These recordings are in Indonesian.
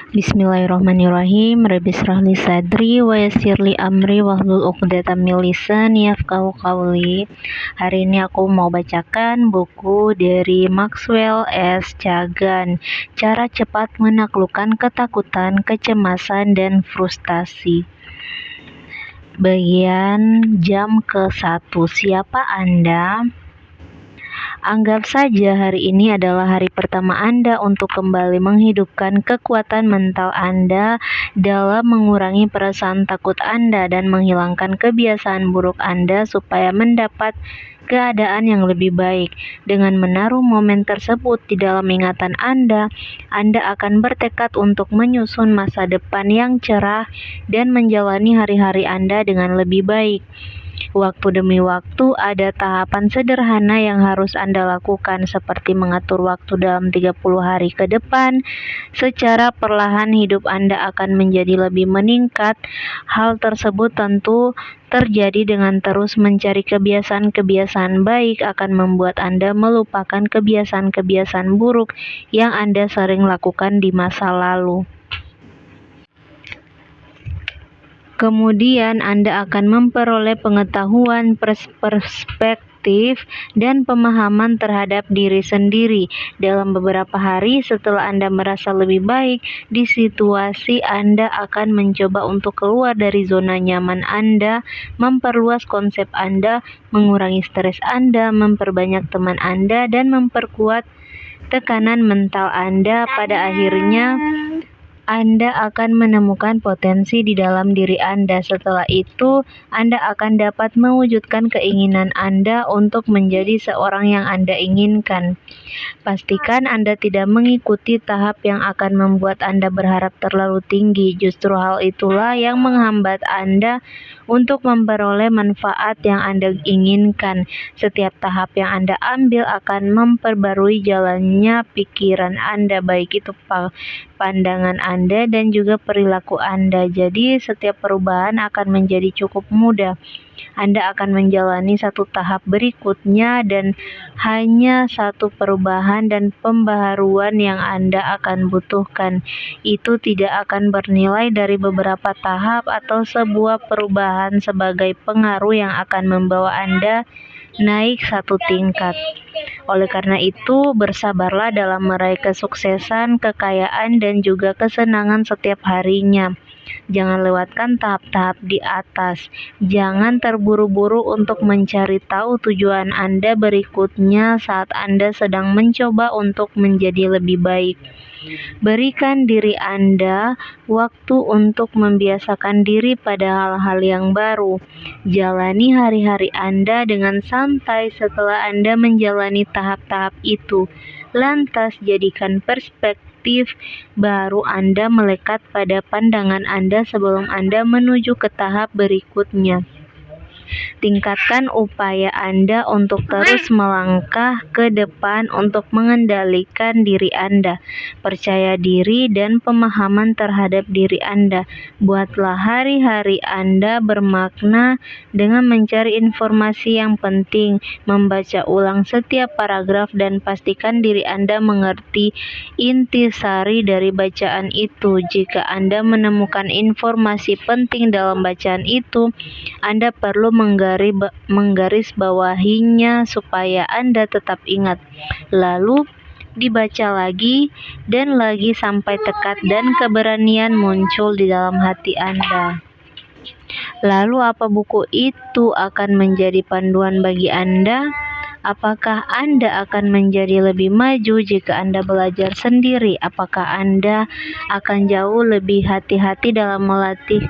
Bismillahirrahmanirrahim. Rabbi shrah li sadri wa yassir li amri wahlul 'uqdatam min lisani yafqahu qawli. Hari ini aku mau bacakan buku dari Maxwell S. Cagan, Cara Cepat Menaklukkan Ketakutan, Kecemasan, dan Frustasi. Bagian jam ke-1. Siapa Anda? Anggap saja hari ini adalah hari pertama Anda untuk kembali menghidupkan kekuatan mental Anda dalam mengurangi perasaan takut Anda dan menghilangkan kebiasaan buruk Anda supaya mendapat keadaan yang lebih baik. Dengan menaruh momen tersebut di dalam ingatan Anda akan bertekad untuk menyusun masa depan yang cerah dan menjalani hari-hari Anda dengan lebih baik. Waktu demi waktu ada tahapan sederhana yang harus Anda lakukan, seperti mengatur waktu dalam 30 hari ke depan. Secara perlahan hidup Anda akan menjadi lebih meningkat. Hal tersebut tentu terjadi dengan terus mencari kebiasaan-kebiasaan baik akan membuat Anda melupakan kebiasaan-kebiasaan buruk yang Anda sering lakukan di masa lalu. Kemudian Anda akan memperoleh pengetahuan, perspektif, dan pemahaman terhadap diri sendiri. Dalam beberapa hari setelah Anda merasa lebih baik di situasi, Anda akan mencoba untuk keluar dari zona nyaman Anda, memperluas konsep Anda, mengurangi stres Anda, memperbanyak teman Anda, dan memperkuat tekanan mental Anda. Pada akhirnya, Anda akan menemukan potensi di dalam diri Anda. Setelah itu, Anda akan dapat mewujudkan keinginan Anda untuk menjadi seorang yang Anda inginkan. Pastikan Anda tidak mengikuti tahap yang akan membuat Anda berharap terlalu tinggi. Justru hal itulah yang menghambat Anda untuk memperoleh manfaat yang Anda inginkan. Setiap tahap yang Anda ambil akan memperbarui jalannya pikiran Anda, baik itu pandangan Anda dan juga perilaku Anda. Jadi setiap perubahan akan menjadi cukup mudah. Anda akan menjalani satu tahap berikutnya dan hanya satu perubahan dan pembaharuan yang Anda akan butuhkan. Itu tidak akan bernilai dari beberapa tahap atau sebuah perubahan sebagai pengaruh yang akan membawa Anda naik satu tingkat. Oleh karena itu, bersabarlah dalam meraih kesuksesan, kekayaan, dan juga kesenangan setiap harinya. Jangan lewatkan tahap-tahap di atas. Jangan terburu-buru untuk mencari tahu tujuan Anda berikutnya saat Anda sedang mencoba untuk menjadi lebih baik. Berikan diri Anda waktu untuk membiasakan diri pada hal-hal yang baru. Jalani hari-hari Anda dengan santai setelah Anda menjalani tahap-tahap itu. Lantas jadikan perspektif baru Anda melekat pada pandangan Anda sebelum Anda menuju ke tahap berikutnya. Tingkatkan upaya Anda untuk terus melangkah ke depan untuk mengendalikan diri Anda, percaya diri, dan pemahaman terhadap diri Anda. Buatlah hari-hari Anda bermakna dengan mencari informasi yang penting, membaca ulang setiap paragraf, dan pastikan diri Anda mengerti intisari dari bacaan itu. Jika Anda menemukan informasi penting dalam bacaan itu, Anda perlu menggarisbawahinya supaya Anda tetap ingat. Lalu dibaca lagi dan lagi sampai tekad dan keberanian muncul di dalam hati Anda. Lalu apa buku itu akan menjadi panduan bagi Anda? Apakah Anda akan menjadi lebih maju jika Anda belajar sendiri? Apakah Anda akan jauh lebih hati-hati dalam melatih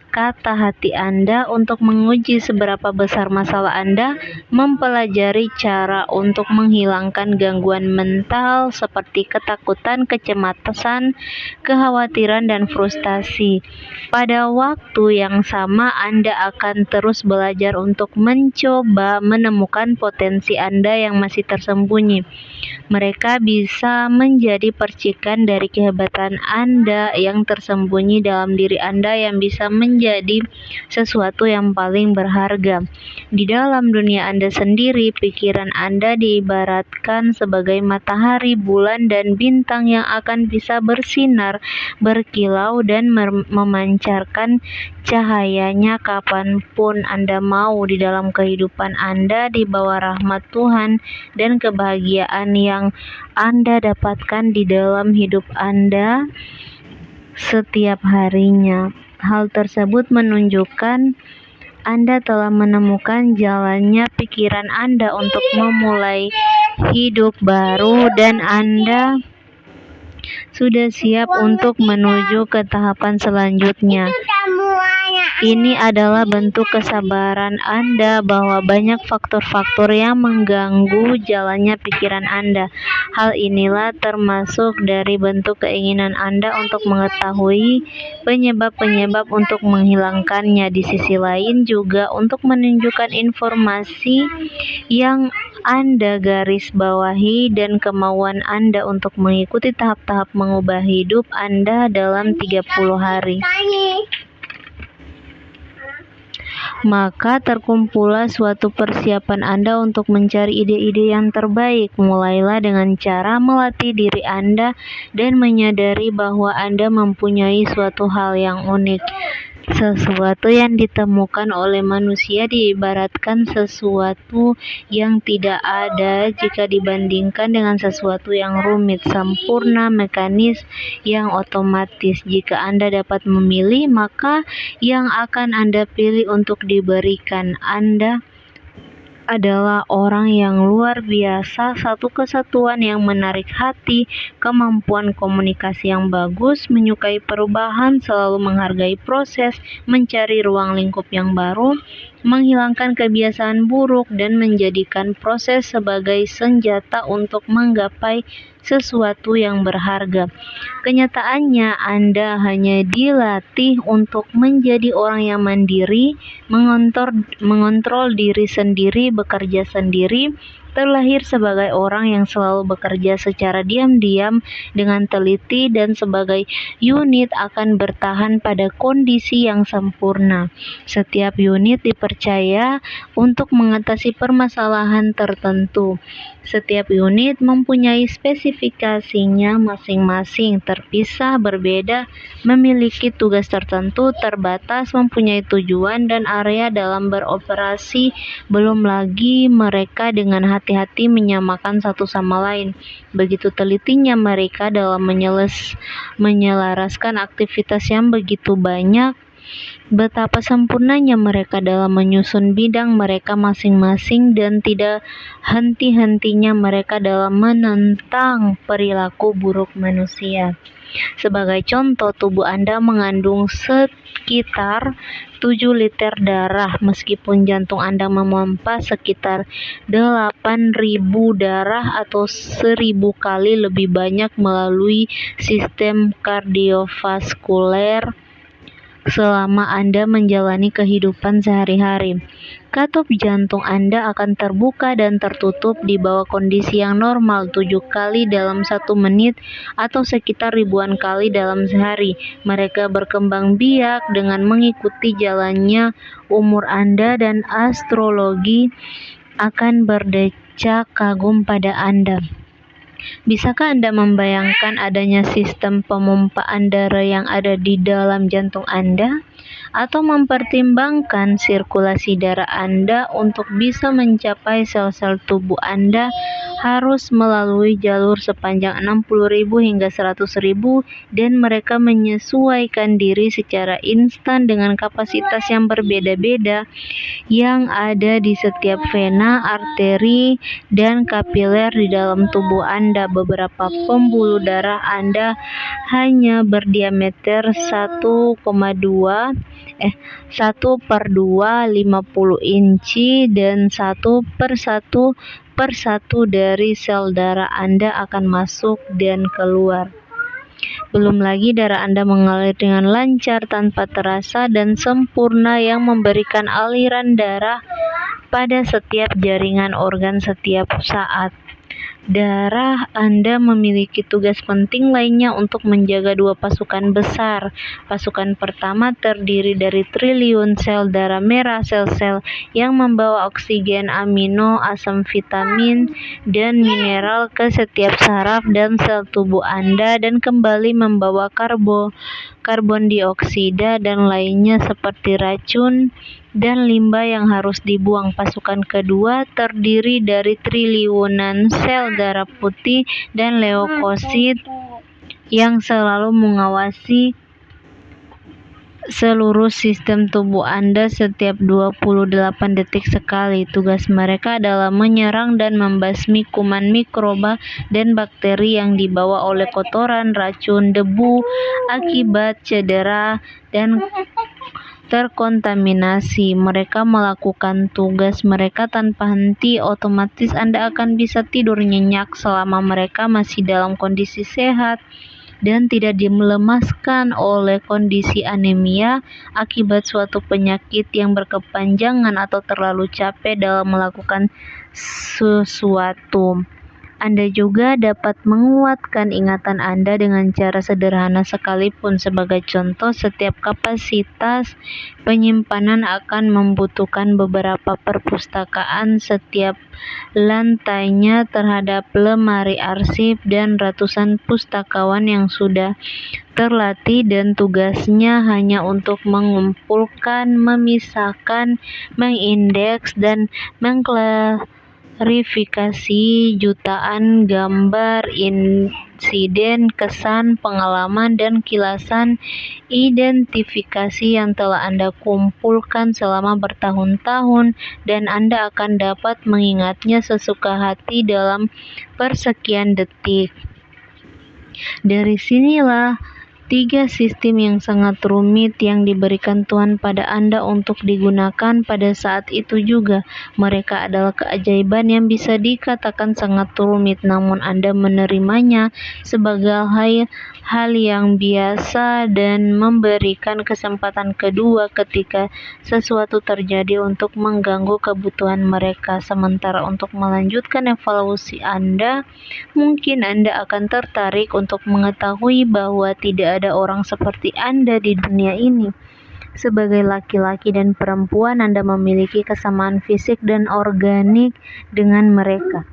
kata hati Anda untuk menguji seberapa besar masalah Anda? Mempelajari cara untuk menghilangkan gangguan mental seperti ketakutan, kecemasan, kekhawatiran, dan frustasi. Pada waktu yang sama, Anda akan terus belajar untuk mencoba menemukan potensi Anda yang masih tersembunyi. Mereka bisa menjadi percikan dari kehebatan Anda yang tersembunyi dalam diri Anda yang bisa menjadi menjadi sesuatu yang paling berharga. Di dalam dunia Anda sendiri, pikiran Anda diibaratkan sebagai matahari, bulan, dan bintang yang akan bisa bersinar, berkilau, dan memancarkan cahayanya kapanpun Anda mau di dalam kehidupan Anda di bawah rahmat Tuhan dan kebahagiaan yang Anda dapatkan di dalam hidup Anda setiap harinya. Hal tersebut menunjukkan Anda telah menemukan jalannya pikiran Anda untuk memulai hidup baru dan Anda sudah siap untuk menuju ke tahapan selanjutnya. Ini adalah bentuk kesabaran Anda bahwa banyak faktor-faktor yang mengganggu jalannya pikiran Anda. Hal inilah termasuk dari bentuk keinginan Anda untuk mengetahui penyebab-penyebab untuk menghilangkannya. Di sisi lain juga untuk menunjukkan informasi yang Anda garis bawahi dan kemauan Anda untuk mengikuti tahap-tahap mengubah hidup Anda dalam 30 hari. Maka terkumpullah suatu persiapan Anda untuk mencari ide-ide yang terbaik. Mulailah dengan cara melatih diri Anda dan menyadari bahwa Anda mempunyai suatu hal yang unik. Sesuatu yang ditemukan oleh manusia diibaratkan sesuatu yang tidak ada jika dibandingkan dengan sesuatu yang rumit, sempurna, mekanis, yang otomatis. Jika Anda dapat memilih, maka yang akan Anda pilih untuk diberikan Anda adalah orang yang luar biasa, satu kesatuan yang menarik hati, kemampuan komunikasi yang bagus, menyukai perubahan, selalu menghargai proses, mencari ruang lingkup yang baru, menghilangkan kebiasaan buruk, dan menjadikan proses sebagai senjata untuk menggapai sesuatu yang berharga. Kenyataannya, Anda hanya dilatih untuk menjadi orang yang mandiri, mengontrol diri sendiri, bekerja sendiri, terlahir sebagai orang yang selalu bekerja secara diam-diam dengan teliti dan sebagai unit akan bertahan pada kondisi yang sempurna. Setiap unit dipercaya untuk mengatasi permasalahan tertentu. Setiap unit mempunyai spesifikasinya masing-masing, terpisah, berbeda, memiliki tugas tertentu, terbatas, mempunyai tujuan dan area dalam beroperasi. Belum lagi mereka dengan hati-hati menyamakan satu sama lain. Begitu telitinya mereka dalam menyelaraskan aktivitas yang begitu banyak. Betapa sempurnanya mereka dalam menyusun bidang mereka masing-masing dan tidak henti-hentinya mereka dalam menentang perilaku buruk manusia. Sebagai contoh, tubuh Anda mengandung sekitar 7 liter darah, meskipun jantung Anda memompa sekitar 8.000 darah atau 1.000 kali lebih banyak melalui sistem kardiovaskuler selama Anda menjalani kehidupan sehari-hari. Katup jantung Anda akan terbuka dan tertutup di bawah kondisi yang normal 7 kali dalam 1 menit atau sekitar ribuan kali dalam sehari. Mereka berkembang biak dengan mengikuti jalannya umur Anda dan astrologi akan berdecak kagum pada Anda. Bisakah Anda membayangkan adanya sistem pemompaan darah yang ada di dalam jantung Anda? Atau mempertimbangkan sirkulasi darah Anda untuk bisa mencapai sel-sel tubuh Anda harus melalui jalur sepanjang 60.000 hingga 100.000 dan mereka menyesuaikan diri secara instan dengan kapasitas yang berbeda-beda yang ada di setiap vena, arteri, dan kapiler di dalam tubuh Anda. Beberapa pembuluh darah Anda hanya berdiameter 1/2 50 inci dan 1/1 dari sel darah Anda akan masuk dan keluar. Belum lagi darah Anda mengalir dengan lancar tanpa terasa dan sempurna yang memberikan aliran darah pada setiap jaringan organ setiap saat. darah, Anda memiliki tugas penting lainnya untuk menjaga dua pasukan besar. Pasukan pertama terdiri dari triliun sel darah merah, sel-sel yang membawa oksigen, amino, asam, vitamin, dan mineral ke setiap saraf dan sel tubuh Anda dan kembali membawa karbon dioksida dan lainnya seperti racun dan limbah yang harus dibuang. Pasukan kedua terdiri dari triliunan sel darah putih dan leukosit yang selalu mengawasi seluruh sistem tubuh Anda setiap 28 detik sekali. Tugas mereka adalah menyerang dan membasmi kuman mikroba dan bakteri yang dibawa oleh kotoran, racun, debu akibat cedera dan terkontaminasi. Mereka melakukan tugas mereka tanpa henti. Otomatis Anda akan bisa tidur nyenyak selama mereka masih dalam kondisi sehat dan tidak dilemaskan oleh kondisi anemia akibat suatu penyakit yang berkepanjangan atau terlalu capek dalam melakukan sesuatu. Anda juga dapat menguatkan ingatan Anda dengan cara sederhana sekalipun. Sebagai contoh, setiap kapasitas penyimpanan akan membutuhkan beberapa perpustakaan setiap lantainya terhadap lemari arsip dan ratusan pustakawan yang sudah terlatih dan tugasnya hanya untuk mengumpulkan, memisahkan, mengindeks, dan mengklarifikasi jutaan gambar, insiden, kesan, pengalaman, dan kilasan identifikasi yang telah Anda kumpulkan selama bertahun-tahun, dan Anda akan dapat mengingatnya sesuka hati dalam persekian detik. Dari sinilah 3 sistem yang sangat rumit yang diberikan Tuhan pada Anda untuk digunakan pada saat itu juga. Mereka adalah keajaiban yang bisa dikatakan sangat rumit, namun Anda menerimanya sebagai hal yang biasa dan memberikan kesempatan kedua ketika sesuatu terjadi untuk mengganggu kebutuhan mereka. Sementara untuk melanjutkan evaluasi Anda, mungkin Anda akan tertarik untuk mengetahui bahwa tidak ada orang seperti Anda di dunia ini. Sebagai laki-laki dan perempuan, Anda memiliki kesamaan fisik dan organik dengan mereka.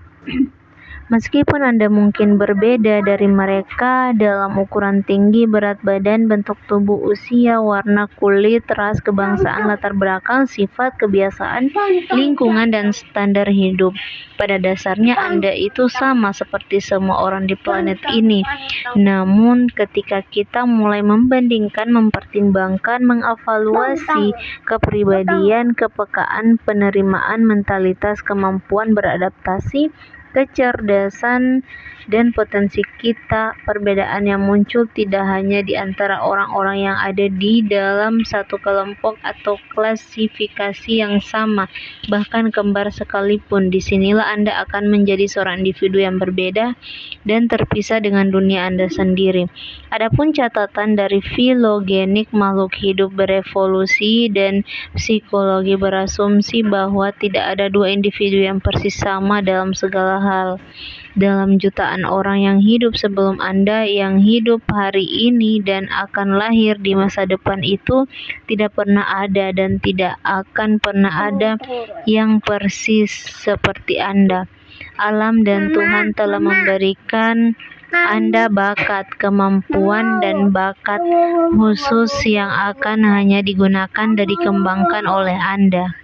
Meskipun Anda mungkin berbeda dari mereka dalam ukuran tinggi, berat badan, bentuk tubuh, usia, warna kulit, ras, kebangsaan, latar belakang, sifat, kebiasaan, lingkungan, dan standar hidup, pada dasarnya Anda itu sama seperti semua orang di planet ini. Namun, ketika kita mulai membandingkan, mempertimbangkan, mengevaluasi kepribadian, kepekaan, penerimaan, mentalitas, kemampuan beradaptasi, kecerdasan, dan potensi kita, perbedaan yang muncul tidak hanya di antara orang-orang yang ada di dalam satu kelompok atau klasifikasi yang sama, bahkan kembar sekalipun. Disinilah Anda akan menjadi seorang individu yang berbeda dan terpisah dengan dunia Anda sendiri. Adapun catatan dari filogenik makhluk hidup berevolusi dan psikologi berasumsi bahwa tidak ada 2 individu yang persis sama dalam segala hal. Dalam jutaan orang yang hidup sebelum Anda, yang hidup hari ini dan akan lahir di masa depan, itu tidak pernah ada dan tidak akan pernah ada yang persis seperti Anda. Alam dan Tuhan telah memberikan Anda bakat, kemampuan, dan bakat khusus yang akan hanya digunakan dan dikembangkan oleh Anda.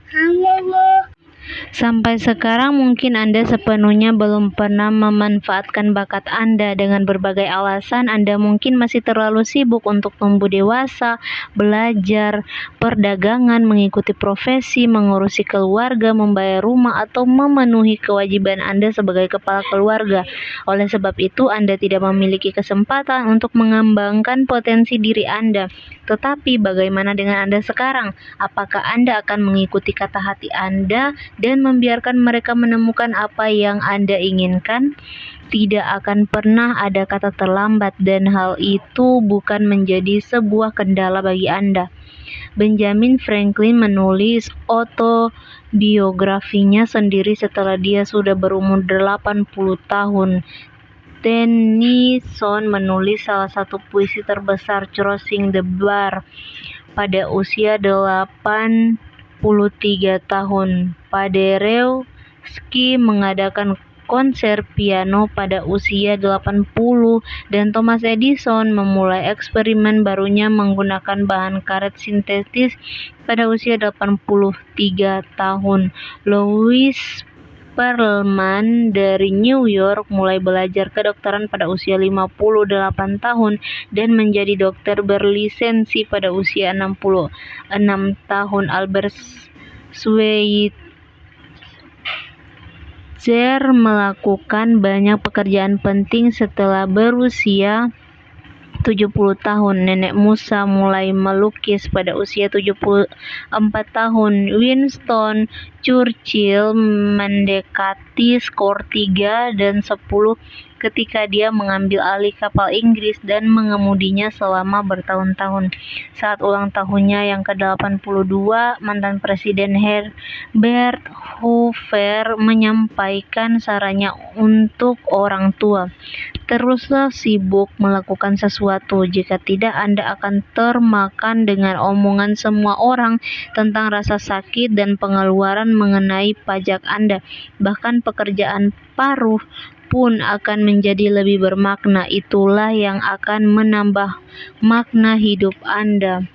Sampai sekarang mungkin Anda sepenuhnya belum pernah memanfaatkan bakat Anda. Dengan berbagai alasan, Anda mungkin masih terlalu sibuk untuk tumbuh dewasa, belajar, perdagangan, mengikuti profesi, mengurusi keluarga, membayar rumah, atau memenuhi kewajiban Anda sebagai kepala keluarga. Oleh sebab itu, Anda tidak memiliki kesempatan untuk mengembangkan potensi diri Anda. Tetapi bagaimana dengan Anda sekarang? Apakah Anda akan mengikuti kata hati Anda dan membiarkan mereka menemukan apa yang Anda inginkan? Tidak akan pernah ada kata terlambat, dan hal itu bukan menjadi sebuah kendala bagi Anda. Benjamin Franklin menulis biografinya sendiri setelah dia sudah berumur 80 tahun. Tennyson menulis salah satu puisi terbesar, Crossing the Bar, pada usia 83 tahun. Paderewski mengadakan konser piano pada usia 80 dan Thomas Edison memulai eksperimen barunya menggunakan bahan karet sintetis pada usia 83 tahun. Louis Perlman dari New York mulai belajar kedokteran pada usia 58 tahun dan menjadi dokter berlisensi pada usia 66 tahun. Albert Schweitzer melakukan banyak pekerjaan penting setelah berusia 70 tahun. Nenek Musa mulai melukis pada usia 74 tahun. Winston Churchill mendekati skor 3 dan 10 ketika dia mengambil alih kapal Inggris dan mengemudinya selama bertahun-tahun. Saat ulang tahunnya yang ke-82, mantan Presiden Herbert Hoover menyampaikan sarannya untuk orang tua. Teruslah sibuk melakukan sesuatu, jika tidak Anda akan termakan dengan omongan semua orang tentang rasa sakit dan pengeluaran mengenai pajak Anda. Bahkan pekerjaan paruh pun akan menjadi lebih bermakna. Itulah yang akan menambah makna hidup Anda.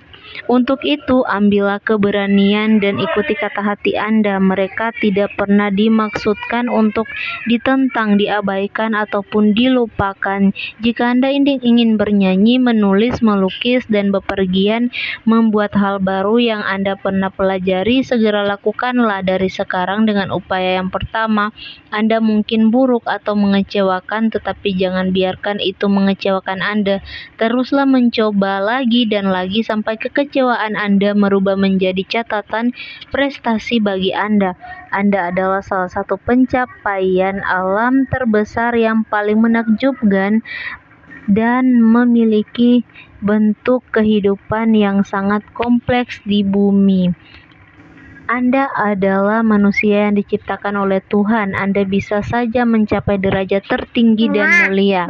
Untuk itu, ambillah keberanian dan ikuti kata hati Anda. Mereka tidak pernah dimaksudkan untuk ditentang, diabaikan, ataupun dilupakan. Jika Anda ingin bernyanyi, menulis, melukis, dan bepergian, membuat hal baru yang Anda pernah pelajari, segera lakukanlah dari sekarang dengan upaya yang pertama. Anda mungkin buruk atau mengecewakan, tetapi jangan biarkan itu mengecewakan Anda. Teruslah mencoba lagi dan lagi sampai kekecewaan Anda merubah menjadi catatan prestasi bagi Anda. Anda adalah salah satu pencapaian alam terbesar yang paling menakjubkan dan memiliki bentuk kehidupan yang sangat kompleks di bumi. Anda adalah manusia yang diciptakan oleh Tuhan. Anda bisa saja mencapai derajat tertinggi dan mulia.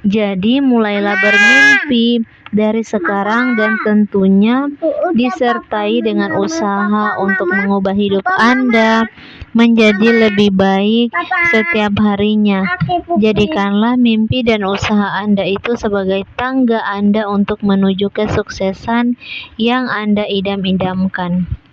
Jadi mulailah bermimpi dari sekarang dan tentunya disertai dengan usaha untuk mengubah hidup Anda menjadi lebih baik setiap harinya. Jadikanlah mimpi dan usaha Anda itu sebagai tangga Anda untuk menuju kesuksesan yang Anda idam-idamkan.